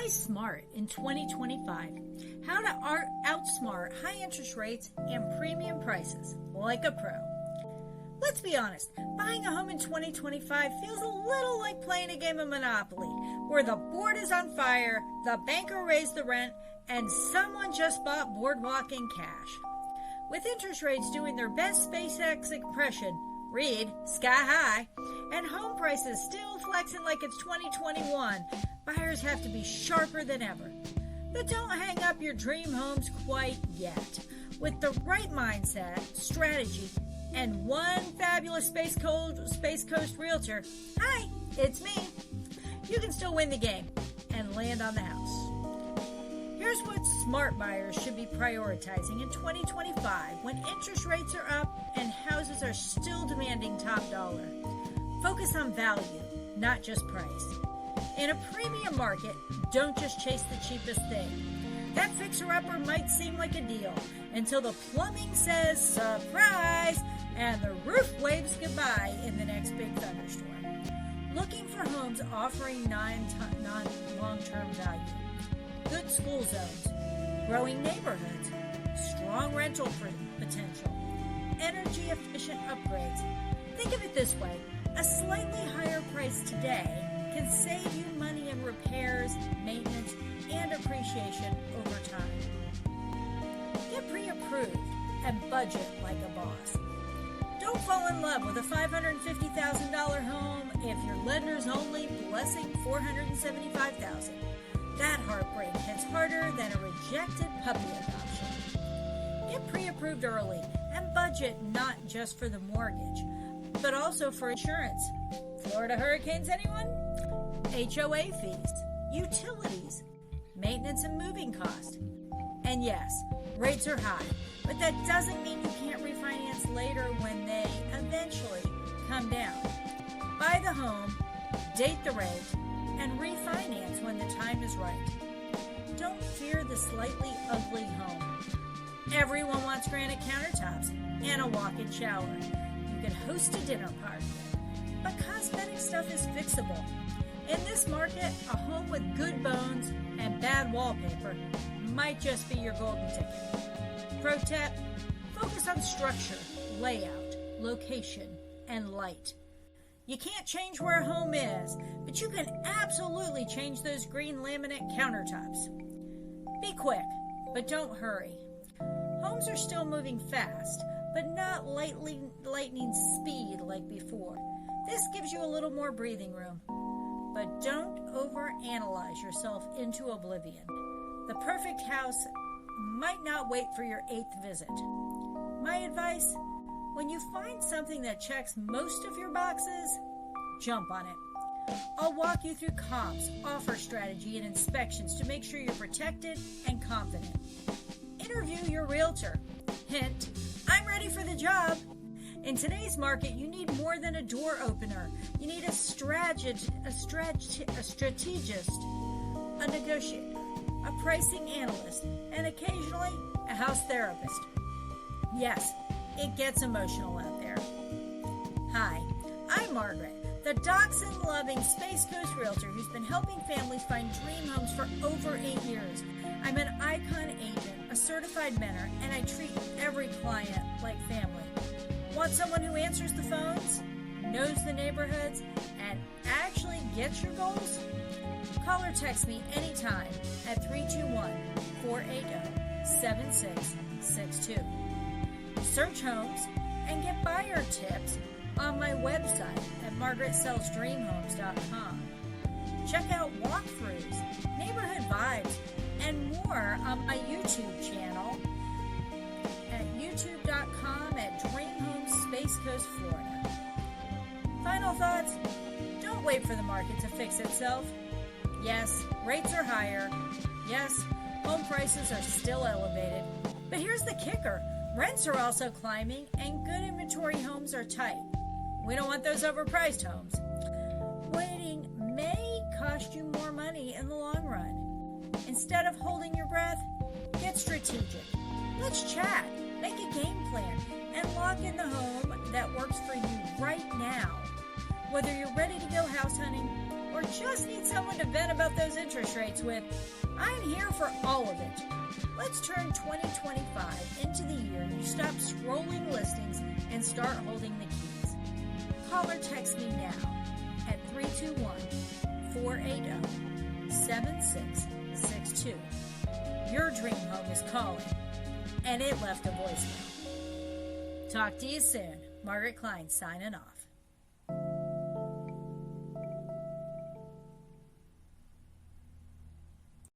Why smart in 2025? How to outsmart high interest rates and premium prices like a pro. Let's be honest, buying a home in 2025 feels a little like playing a game of Monopoly, where the board is on fire, the banker raised the rent, and someone just bought Boardwalk in cash. With interest rates doing their best SpaceX impression, read sky high, and home prices still flexing like it's 2021, buyers have to be sharper than ever. But don't hang up your dream homes quite yet. With the right mindset, strategy, and one fabulous Space Coast Realtor, hi, it's me, you can still win the game and land on the house. Here's what smart buyers should be prioritizing in 2025 when interest rates are up and houses are still demanding top dollar. Focus on value, not just price. In a premium market, don't just chase the cheapest thing. That fixer-upper might seem like a deal until the plumbing says surprise and the roof waves goodbye in the next big thunderstorm. Looking for homes offering non-long-term value, good school zones, growing neighborhoods, strong rental potential, energy-efficient upgrades. Think of it this way, a slightly higher price today can save you money in repairs, maintenance, and appreciation over time. Get pre-approved and budget like a boss. Don't fall in love with a $550,000 home if your lender's only blessing $475,000. That heartbreak hits harder than a rejected puppy adoption. Get pre-approved early and budget not just for the mortgage, but also for insurance. Florida hurricanes, anyone? HOA fees, utilities, maintenance and moving costs. And yes, rates are high, but that doesn't mean you can't refinance later when they eventually come down. Buy the home, date the rate, and refinance when the time is right. Don't fear the slightly ugly home. Everyone wants granite countertops and a walk-in shower. You can host a dinner party, but cosmetic stuff is fixable. In this market, a home with good bones and bad wallpaper might just be your golden ticket. Pro tip, focus on structure, layout, location, and light. You can't change where a home is, but you can absolutely change those green laminate countertops. Be quick, but don't hurry. Homes are still moving fast, but not lightning speed like before. This gives you a little more breathing room. But don't overanalyze yourself into oblivion. The perfect house might not wait for your 8th visit. My advice, when you find something that checks most of your boxes, jump on it. I'll walk you through comps, offer strategy, and inspections to make sure you're protected and confident. Interview your realtor. Hint, I'm ready for the job. In today's market, you need more than a door opener. You need a strategist, a negotiator, a pricing analyst, and occasionally a house therapist. Yes, it gets emotional out there. Hi, I'm Margarett, the dachshund-loving Space Coast Realtor who's been helping families find dream homes for over 8 years. I'm an icon agent, a certified mentor, and I treat every client like family. Want someone who answers the phones, knows the neighborhoods, and actually gets your goals? Call or text me anytime at 321-480-7662. Search homes and get buyer tips on my website at margarettsellsdreamhomes.com. Check out walkthroughs, neighborhood vibes, and more on my YouTube channel at youtube.com/Dream Space Coast, Florida. Final thoughts? Don't wait for the market to fix itself. Yes, rates are higher. Yes, home prices are still elevated. But here's the kicker. Rents are also climbing and good inventory homes are tight. We don't want those overpriced homes. Waiting may cost you more money in the long run. Instead of holding your breath, get strategic. Let's chat, make a game plan, and lock in the home that works for you right now. Whether you're ready to go house hunting or just need someone to vent about those interest rates with, I'm here for all of it. Let's turn 2025 into the year you stop scrolling listings and start holding the keys. Call or text me now at 321-480-7662. Your dream home is calling, and it left a voicemail. Talk to you soon. Margaret Klein signing off.